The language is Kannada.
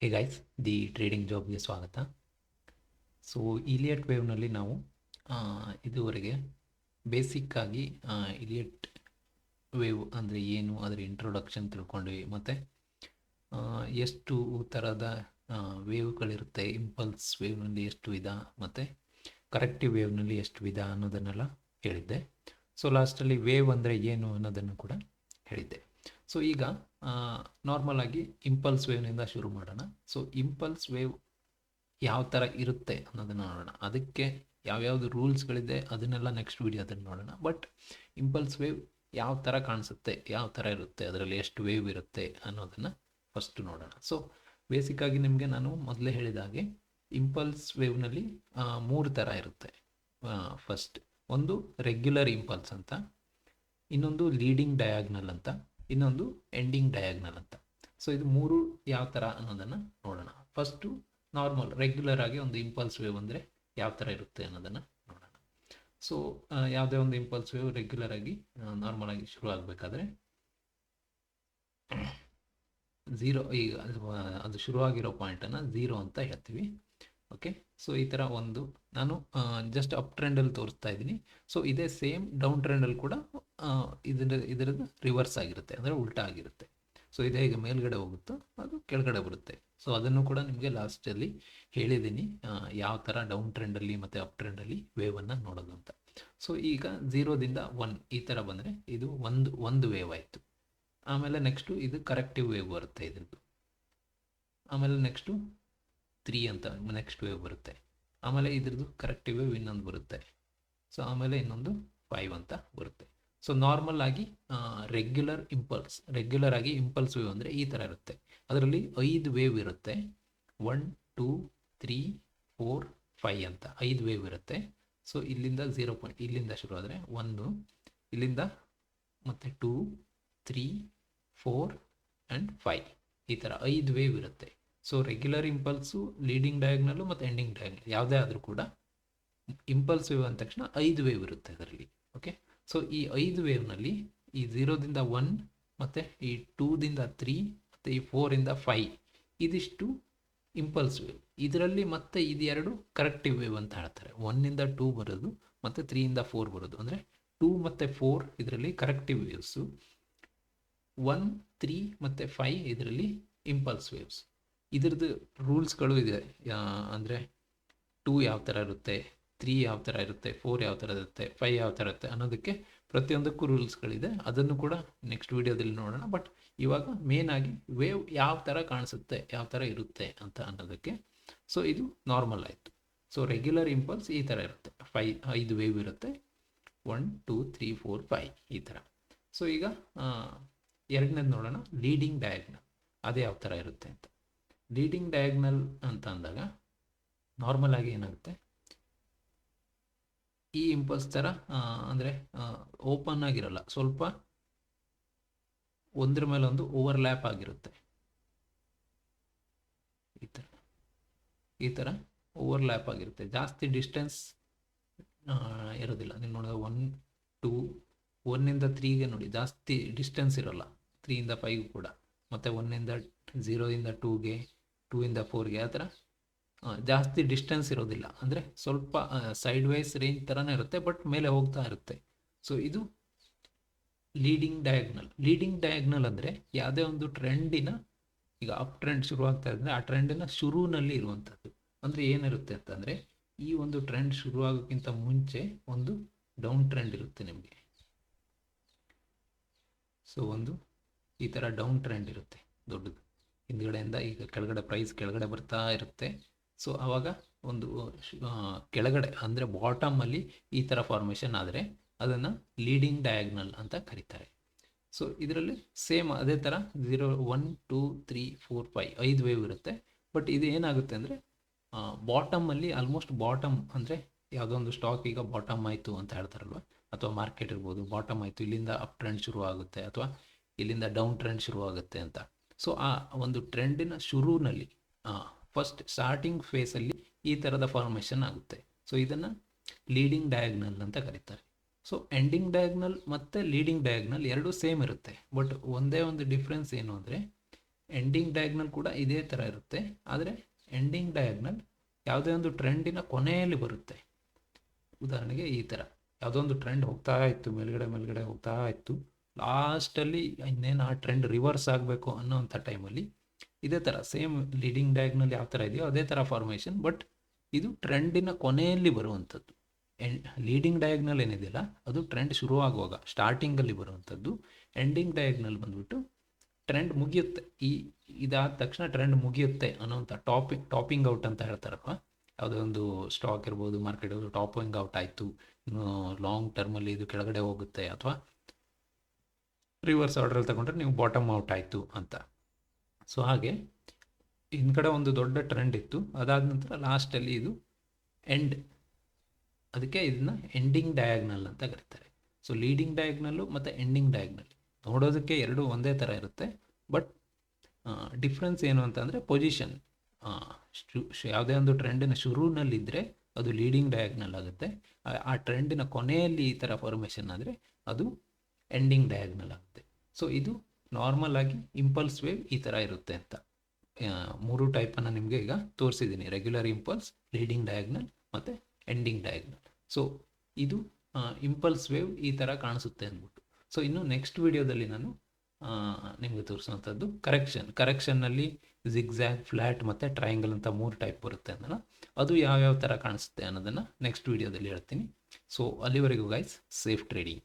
ಹೇ ಗೈಸ್, ದಿ ಟ್ರೇಡಿಂಗ್ ಜಾಬ್ಗೆ ಸ್ವಾಗತ. ಸೊ ಇಲಿಯಟ್ ವೇವ್ನಲ್ಲಿ ನಾವು ಇದುವರೆಗೆ ಬೇಸಿಕ್ಕಾಗಿ ಇಲಿಯಟ್ ವೇವ್ ಅಂದರೆ ಏನು, ಅದರ ಇಂಟ್ರೊಡಕ್ಷನ್ ತಿಳ್ಕೊಂಡ್ವಿ. ಮತ್ತು ಎಷ್ಟು ಥರದ ವೇವ್ಗಳಿರುತ್ತೆ, ಇಂಪಲ್ಸ್ ವೇವ್ನಲ್ಲಿ ಎಷ್ಟು ವಿಧ, ಮತ್ತು ಕರೆಕ್ಟಿವ್ ವೇವ್ನಲ್ಲಿ ಎಷ್ಟು ವಿಧ ಅನ್ನೋದನ್ನೆಲ್ಲ ಹೇಳಿದ್ದೆ. ಸೊ ಲಾಸ್ಟಲ್ಲಿ ವೇವ್ ಅಂದರೆ ಏನು ಅನ್ನೋದನ್ನು ಕೂಡ ಹೇಳಿದ್ದೆ. ಸೊ ಈಗ ನಾರ್ಮಲ್ ಆಗಿ ಇಂಪಲ್ಸ್ ವೇವ್ನಿಂದ ಶುರು ಮಾಡೋಣ. ಸೊ ಇಂಪಲ್ಸ್ ವೇವ್ ಯಾವ ಥರ ಇರುತ್ತೆ ಅನ್ನೋದನ್ನು ನೋಡೋಣ. ಅದಕ್ಕೆ ಯಾವ್ಯಾವುದು ರೂಲ್ಸ್ಗಳಿದೆ ಅದನ್ನೆಲ್ಲ ನೆಕ್ಸ್ಟ್ ವೀಡಿಯೋದಲ್ಲಿ ನೋಡೋಣ. ಬಟ್ ಇಂಪಲ್ಸ್ ವೇವ್ ಯಾವ ಥರ ಕಾಣಿಸುತ್ತೆ, ಯಾವ ಥರ ಇರುತ್ತೆ, ಅದರಲ್ಲಿ ಎಷ್ಟು ವೇವ್ ಇರುತ್ತೆ ಅನ್ನೋದನ್ನು ಫಸ್ಟ್ ನೋಡೋಣ. ಸೊ ಬೇಸಿಕ್ಕಾಗಿ ನಿಮಗೆ ನಾನು ಮೊದಲೇ ಹೇಳಿದ ಹಾಗೆ ಇಂಪಲ್ಸ್ ವೇವ್ನಲ್ಲಿ 3 ಥರ ಇರುತ್ತೆ. ಫಸ್ಟ್ ಒಂದು ರೆಗ್ಯುಲರ್ ಇಂಪಲ್ಸ್ ಅಂತ, ಇನ್ನೊಂದು ಲೀಡಿಂಗ್ ಡಯಾಗ್ನಲ್ ಅಂತ, ಇನ್ನೊಂದು ಎಂಡಿಂಗ್ ಡಯಾಗ್ನಲ್ ಅಂತ. ಸೊ ಇದು 3 ಯಾವ ಥರ ಅನ್ನೋದನ್ನು ನೋಡೋಣ. ಫಸ್ಟು ನಾರ್ಮಲ್ ರೆಗ್ಯುಲರ್ ಆಗಿ ಒಂದು ಇಂಪಲ್ಸ್ ವೇವ್ ಅಂದರೆ ಯಾವ ಥರ ಇರುತ್ತೆ ಅನ್ನೋದನ್ನು ನೋಡೋಣ. ಸೊ ಯಾವುದೇ ಒಂದು ಇಂಪಲ್ಸ್ ವೇವ್ ರೆಗ್ಯುಲರ್ ಆಗಿ ನಾರ್ಮಲ್ ಆಗಿ ಶುರು ಆಗಬೇಕಾದ್ರೆ ಝೀರೋ, ಈಗ ಅದು ಶುರುವಾಗಿರೋ ಪಾಯಿಂಟನ್ನು ಝೀರೋ ಅಂತ ಹೇಳ್ತೀವಿ. ಓಕೆ, ಸೊ ಈ ಥರ ಒಂದು ನಾನು ಜಸ್ಟ್ ಅಪ್ ಟ್ರೆಂಡಲ್ಲಿ ತೋರಿಸ್ತಾ ಇದ್ದೀನಿ. ಸೊ ಇದೇ ಸೇಮ್ ಡೌನ್ ಟ್ರೆಂಡಲ್ಲಿ ಕೂಡ ಇದರದ್ದು ರಿವರ್ಸ್ ಆಗಿರುತ್ತೆ, ಅಂದರೆ ಉಲ್ಟಾ ಆಗಿರುತ್ತೆ. ಸೊ ಇದೇ ಈಗ ಮೇಲ್ಗಡೆ ಹೋಗುತ್ತೋ ಅದು ಕೆಳಗಡೆ ಬರುತ್ತೆ. ಸೊ ಅದನ್ನು ಕೂಡ ನಿಮಗೆ ಲಾಸ್ಟಲ್ಲಿ ಹೇಳಿದ್ದೀನಿ, ಯಾವ ಥರ ಡೌನ್ ಟ್ರೆಂಡಲ್ಲಿ ಮತ್ತು ಅಪ್ ಟ್ರೆಂಡಲ್ಲಿ ವೇವನ್ನು ನೋಡೋದು ಅಂತ. ಸೊ ಈಗ 0ದಿಂದ 1 ಈ ಥರ ಬಂದರೆ ಇದು ಒಂದು ವೇವ್ ಆಯಿತು. ಆಮೇಲೆ ನೆಕ್ಸ್ಟು ಇದು ಕರೆಕ್ಟಿವ್ ವೇವ್ ಬರುತ್ತೆ ಇದ್ರದ್ದು. ಆಮೇಲೆ ನೆಕ್ಸ್ಟು 3 ಅಂತ ನೆಕ್ಸ್ಟ್ ವೇವ್ ಬರುತ್ತೆ. ಆಮೇಲೆ ಇದ್ರದ್ದು ಕರೆಕ್ಟಿವ್ ವೇವ್ ಇನ್ನೊಂದು ಬರುತ್ತೆ. ಸೊ ಆಮೇಲೆ ಇನ್ನೊಂದು 5 ಅಂತ ಬರುತ್ತೆ. ಸೊ ನಾರ್ಮಲ್ ಆಗಿ ರೆಗ್ಯುಲರ್ ಆಗಿ ಇಂಪಲ್ಸ್ ವೇವ್ ಅಂದರೆ ಈ ಥರ ಇರುತ್ತೆ. ಅದರಲ್ಲಿ 5 ವೇವ್ ಇರುತ್ತೆ. 1 2 3 4 5 ಅಂತ 5 ವೇವ್ ಇರುತ್ತೆ. ಸೊ ಇಲ್ಲಿಂದ 0 ಪಾಯಿಂಟ್, ಇಲ್ಲಿಂದ ಶುರು ಆದರೆ 1, ಇಲ್ಲಿಂದ ಮತ್ತು 2 3 4 ಆ್ಯಂಡ್ 5 ಈ ಥರ 5 ವೇವ್ ಇರುತ್ತೆ. ಸೊ ರೆಗ್ಯುಲರ್ ಇಂಪಲ್ಸು, ಲೀಡಿಂಗ್ ಡಯಾಗ್ನಲ್ಲು ಮತ್ತು ಎಂಡಿಂಗ್ ಡಯಾಗ್ನಲ್ ಯಾವುದೇ ಆದರೂ ಕೂಡ ಇಂಪಲ್ಸ್ ವೇವ್ ಅಂದ ತಕ್ಷಣ 5 ವೇವ್ ಇರುತ್ತೆ ಅದರಲ್ಲಿ. ಓಕೆ, ಸೊ ಈ 5 ವೇವ್ನಲ್ಲಿ ಈ 0ದಿಂದ 1 ಮತ್ತು ಈ 2ದಿಂದ 3 ಮತ್ತು ಈ 4ರಿಂದ 5 ಇದಿಷ್ಟು ಇಂಪಲ್ಸ್ ವೇವ್. ಇದರಲ್ಲಿ ಮತ್ತೆ ಇದೆರಡು ಕರೆಕ್ಟಿವ್ ವೇವ್ ಅಂತ ಹೇಳ್ತಾರೆ. 1ಇಂದ 2 ಬರೋದು ಮತ್ತು 3ಇಂದ 4 ಬರೋದು, ಅಂದರೆ 2 ಮತ್ತು 4 ಇದರಲ್ಲಿ ಕರೆಕ್ಟಿವ್ ವೇವ್ಸು, 1 3 ಮತ್ತು 5 ಇದರಲ್ಲಿ ಇಂಪಲ್ಸ್ ವೇವ್ಸ್. ಇದ್ರದ್ದು ರೂಲ್ಸ್ಗಳು ಇದೆ, ಅಂದರೆ 2 ಯಾವ ಥರ ಇರುತ್ತೆ, 3 ಯಾವ ಥರ ಇರುತ್ತೆ, 4 ಯಾವ ಥರ ಇರುತ್ತೆ, 5 ಯಾವ ಥರ ಇರುತ್ತೆ ಅನ್ನೋದಕ್ಕೆ ಪ್ರತಿಯೊಂದಕ್ಕೂ ರೂಲ್ಸ್ಗಳಿದೆ. ಅದನ್ನು ಕೂಡ ನೆಕ್ಸ್ಟ್ ವೀಡಿಯೋದಲ್ಲಿ ನೋಡೋಣ. ಬಟ್ ಇವಾಗ ಮೇನ್ ಆಗಿ ವೇವ್ ಯಾವ ಥರ ಕಾಣಿಸುತ್ತೆ, ಯಾವ ಥರ ಇರುತ್ತೆ ಅಂತ ಅನ್ನೋದಕ್ಕೆ. ಸೊ ಇದು ನಾರ್ಮಲ್ ಆಯಿತು. ಸೊ ರೆಗ್ಯುಲರ್ ಇಂಪಲ್ಸ್ ಈ ಥರ ಇರುತ್ತೆ, 5 ವೇವ್ ಇರುತ್ತೆ, 1 2 3 4 5 ಈ ಥರ. ಸೊ ಈಗ ಎರಡನೇದು ನೋಡೋಣ, ಲೀಡಿಂಗ್ ಡಯಾಗ್ನಲ್. ಅದೇ ಯಾವ ಥರ ಇರುತ್ತೆ ಅಂತ. ಲೀಡಿಂಗ್ ಡಯಾಗ್ನಲ್ ಅಂತ ಅಂದಾಗ ನಾರ್ಮಲ್ ಆಗಿ ಏನಾಗುತ್ತೆ, ಈ ಇಂಪಲ್ಸ್ ಥರ ಅಂದರೆ ಓಪನ್ ಆಗಿರಲ್ಲ, ಸ್ವಲ್ಪ ಒಂದ್ರ ಮೇಲೆ ಒಂದು ಓವರ್ಲ್ಯಾಪ್ ಆಗಿರುತ್ತೆ. ಈ ಥರ ಓವರ್ಲ್ಯಾಪ್ ಆಗಿರುತ್ತೆ, ಜಾಸ್ತಿ ಡಿಸ್ಟೆನ್ಸ್ ಇರೋದಿಲ್ಲ. ನೀವು ನೋಡಿದ್ರೆ 1 2 1ಇಂದ 3ಗೆ ನೋಡಿ ಜಾಸ್ತಿ ಡಿಸ್ಟೆನ್ಸ್ ಇರೋಲ್ಲ, 3ಇಂದ 5 ಕೂಡ, ಮತ್ತು 1ಇಂದ 0ಇಂದ 2ಗೆ, 2ಇಂದ 4ಗೆ ಆ ಥರ ಜಾಸ್ತಿ ಡಿಸ್ಟೆನ್ಸ್ ಇರೋದಿಲ್ಲ. ಅಂದರೆ ಸ್ವಲ್ಪ ಸೈಡ್ ವೈಸ್ ರೇಂಜ್ ಥರನೇ ಇರುತ್ತೆ, ಬಟ್ ಮೇಲೆ ಹೋಗ್ತಾ ಇರುತ್ತೆ. ಸೊ ಇದು ಲೀಡಿಂಗ್ ಡಯಾಗ್ನಲ್ ಅಂದರೆ ಯಾವುದೇ ಒಂದು ಟ್ರೆಂಡಿನ, ಈಗ ಅಪ್ ಟ್ರೆಂಡ್ ಶುರುವಾಗ್ತಾ ಇದ್ದರೆ ಆ ಟ್ರೆಂಡಿನ ಶುರುವಿನಲ್ಲಿ ಇರುವಂಥದ್ದು. ಅಂದರೆ ಏನಿರುತ್ತೆ ಅಂತಂದರೆ, ಈ ಒಂದು ಟ್ರೆಂಡ್ ಶುರುವಾಗೋಕ್ಕಿಂತ ಮುಂಚೆ ಒಂದು ಡೌನ್ ಟ್ರೆಂಡ್ ಇರುತ್ತೆ ನಿಮಗೆ. ಸೊ ಒಂದು ಈ ಥರ ಡೌನ್ ಟ್ರೆಂಡ್ ಇರುತ್ತೆ ದೊಡ್ಡದು, ಹಿಂದ್ಗಡೆಯಿಂದ ಈಗ ಕೆಳಗಡೆ ಪ್ರೈಸ್ ಕೆಳಗಡೆ ಬರ್ತಾ ಇರುತ್ತೆ. ಸೊ ಆವಾಗ ಒಂದು ಕೆಳಗಡೆ ಅಂದರೆ ಬಾಟಮಲ್ಲಿ ಈ ಥರ ಫಾರ್ಮೇಷನ್ ಆದರೆ ಅದನ್ನು ಲೀಡಿಂಗ್ ಡಯಾಗ್ನಲ್ ಅಂತ ಕರೀತಾರೆ. ಸೊ ಇದರಲ್ಲಿ ಸೇಮ್ ಅದೇ ಥರ 0 1 2 3 4 5 5 ವೇವ್ ಇರುತ್ತೆ. ಬಟ್ ಇದು ಏನಾಗುತ್ತೆ ಅಂದರೆ ಬಾಟಮಲ್ಲಿ ಆಲ್ಮೋಸ್ಟ್ ಬಾಟಮ್, ಅಂದರೆ ಯಾವುದೋ ಒಂದು ಸ್ಟಾಕ್ ಈಗ ಬಾಟಮ್ ಆಯಿತು ಅಂತ ಹೇಳ್ತಾರಲ್ವ, ಅಥವಾ ಮಾರ್ಕೆಟ್ ಇರ್ಬೋದು, ಬಾಟಮ್ ಆಯಿತು, ಇಲ್ಲಿಂದ ಅಪ್ ಟ್ರೆಂಡ್ ಶುರು ಆಗುತ್ತೆ ಅಥವಾ ಇಲ್ಲಿಂದ ಡೌನ್ ಟ್ರೆಂಡ್ ಶುರು ಆಗುತ್ತೆ ಅಂತ. ಸೊ ಆ ಒಂದು ಟ್ರೆಂಡಿನ ಶುರುವಿನಲ್ಲಿ ಫಸ್ಟ್ ಸ್ಟಾರ್ಟಿಂಗ್ ಫೇಸಲ್ಲಿ ಈ ಥರದ ಫಾರ್ಮೇಷನ್ ಆಗುತ್ತೆ. ಸೊ ಇದನ್ನು ಲೀಡಿಂಗ್ ಡಯಾಗ್ನಲ್ ಅಂತ ಕರೀತಾರೆ. ಸೊ ಎಂಡಿಂಗ್ ಡಯಾಗ್ನಲ್ ಮತ್ತು ಲೀಡಿಂಗ್ ಡಯಾಗ್ನಲ್ ಎರಡೂ ಸೇಮ್ ಇರುತ್ತೆ. ಬಟ್ ಒಂದೇ ಒಂದು ಡಿಫ್ರೆನ್ಸ್ ಏನು ಅಂದರೆ, ಎಂಡಿಂಗ್ ಡಯಾಗ್ನಲ್ ಕೂಡ ಇದೇ ಥರ ಇರುತ್ತೆ. ಆದರೆ ಎಂಡಿಂಗ್ ಡಯಾಗ್ನಲ್ ಯಾವುದೇ ಒಂದು ಟ್ರೆಂಡಿನ ಕೊನೆಯಲ್ಲಿ ಬರುತ್ತೆ. ಉದಾಹರಣೆಗೆ ಈ ಥರ ಯಾವುದೋ ಒಂದು ಟ್ರೆಂಡ್ ಹೋಗ್ತಾ ಇತ್ತು, ಮೇಲ್ಗಡೆ ಹೋಗ್ತಾ ಇತ್ತು, ಲಾಸ್ಟಲ್ಲಿ ಇನ್ನೇನು ಆ ಟ್ರೆಂಡ್ ರಿವರ್ಸ್ ಆಗಬೇಕು ಅನ್ನೋವಂಥ ಟೈಮಲ್ಲಿ ಇದೇ ಥರ ಸೇಮ್ ಲೀಡಿಂಗ್ ಡಯಾಗ್ನಲ್ ಯಾವ ಥರ ಇದೆಯೋ ಅದೇ ಥರ ಫಾರ್ಮೇಷನ್, ಬಟ್ ಇದು ಟ್ರೆಂಡಿನ ಕೊನೆಯಲ್ಲಿ ಬರುವಂಥದ್ದು. ಲೀಡಿಂಗ್ ಡಯಾಗ್ನಲ್ ಏನಿದೆಯಲ್ಲ ಅದು ಟ್ರೆಂಡ್ ಶುರುವಾಗುವಾಗ ಸ್ಟಾರ್ಟಿಂಗಲ್ಲಿ ಬರುವಂಥದ್ದು. ಎಂಡಿಂಗ್ ಡಯಾಗ್ನಲ್ ಬಂದ್ಬಿಟ್ಟು ಟ್ರೆಂಡ್ ಮುಗಿಯುತ್ತೆ, ಇದಾದ ತಕ್ಷಣ ಟ್ರೆಂಡ್ ಮುಗಿಯುತ್ತೆ ಅನ್ನೋಂಥ ಟಾಪಿಂಗ್ ಔಟ್ ಅಂತ ಹೇಳ್ತಾರಲ್ವ. ಯಾವುದೋ ಒಂದು ಸ್ಟಾಕ್ ಇರ್ಬೋದು, ಮಾರ್ಕೆಟ್ ಟಾಪಿಂಗ್ ಔಟ್ ಆಯಿತು, ಇನ್ನು ಲಾಂಗ್ ಟರ್ಮಲ್ಲಿ ಇದು ಕೆಳಗಡೆ ಹೋಗುತ್ತೆ, ಅಥವಾ ರಿವರ್ಸ್ ಆರ್ಡ್ರಲ್ಲಿ ತಗೊಂಡ್ರೆ ನೀವು ಬಾಟಮ್ ಔಟ್ ಆಯಿತು ಅಂತ. ಸೊ ಹಾಗೆ ಹಿಂದ್ಗಡೆ ಒಂದು ದೊಡ್ಡ ಟ್ರೆಂಡ್ ಇತ್ತು, ಅದಾದ ನಂತರ ಲಾಸ್ಟಲ್ಲಿ ಇದು ಎಂಡ್, ಅದಕ್ಕೆ ಇದನ್ನ ಎಂಡಿಂಗ್ ಡಯಾಗ್ನಲ್ ಅಂತ ಕರೀತಾರೆ. ಸೊ ಲೀಡಿಂಗ್ ಡಯಾಗ್ನಲ್ಲು ಮತ್ತು ಎಂಡಿಂಗ್ ಡಯಾಗ್ನಲ್ ನೋಡೋದಕ್ಕೆ ಎರಡೂ ಒಂದೇ ಥರ ಇರುತ್ತೆ, ಬಟ್ ಡಿಫ್ರೆನ್ಸ್ ಏನು ಅಂತಂದರೆ ಪೊಸಿಷನ್. ಯಾವುದೇ ಒಂದು ಟ್ರೆಂಡಿನ ಶುರುವಿನಲ್ಲಿದ್ದರೆ ಅದು ಲೀಡಿಂಗ್ ಡಯಾಗ್ನಲ್ ಆಗುತ್ತೆ, ಆ ಟ್ರೆಂಡಿನ ಕೊನೆಯಲ್ಲಿ ಈ ಥರ ಫಾರ್ಮೇಷನ್ ಆದರೆ ಅದು ಎಂಡಿಂಗ್ ಡಯಾಗ್ನಲ್ ಆಗುತ್ತೆ. ಸೊ ಇದು ನಾರ್ಮಲ್ ಆಗಿ ಇಂಪಲ್ಸ್ ವೇವ್ ಈ ಥರ ಇರುತ್ತೆ ಅಂತ 3 ಟೈಪನ್ನು ನಿಮಗೆ ಈಗ ತೋರಿಸಿದ್ದೀನಿ: ರೆಗ್ಯುಲರ್ ಇಂಪಲ್ಸ್, ಲೀಡಿಂಗ್ ಡಯಾಗ್ನಲ್ ಮತ್ತು ಎಂಡಿಂಗ್ ಡಯಾಗ್ನಲ್. ಸೊ ಇದು ಇಂಪಲ್ಸ್ ವೇವ್ ಈ ಥರ ಕಾಣಿಸುತ್ತೆ ಅಂದ್ಬಿಟ್ಟು. ಸೊ ಇನ್ನು ನೆಕ್ಸ್ಟ್ ವಿಡಿಯೋದಲ್ಲಿ ನಾನು ನಿಮಗೆ ತೋರಿಸುವಂಥದ್ದು ಕರೆಕ್ಷನ್ನಲ್ಲಿ ಜಿಗ್ಜ್ಯಾಗ್, ಫ್ಲ್ಯಾಟ್ ಮತ್ತು ಟ್ರಯಾಂಗಲ್ ಅಂತ 3 ಟೈಪ್ ಬರುತ್ತೆ ಅನ್ನೋಣ. ಅದು ಯಾವ್ಯಾವ ಥರ ಕಾಣಿಸುತ್ತೆ ಅನ್ನೋದನ್ನು ನೆಕ್ಸ್ಟ್ ವಿಡಿಯೋದಲ್ಲಿ ಹೇಳ್ತೀನಿ. ಸೊ ಅಲ್ಲಿವರೆಗೂ ಗೈಸ್, ಸೇಫ್ ಟ್ರೇಡಿಂಗ್.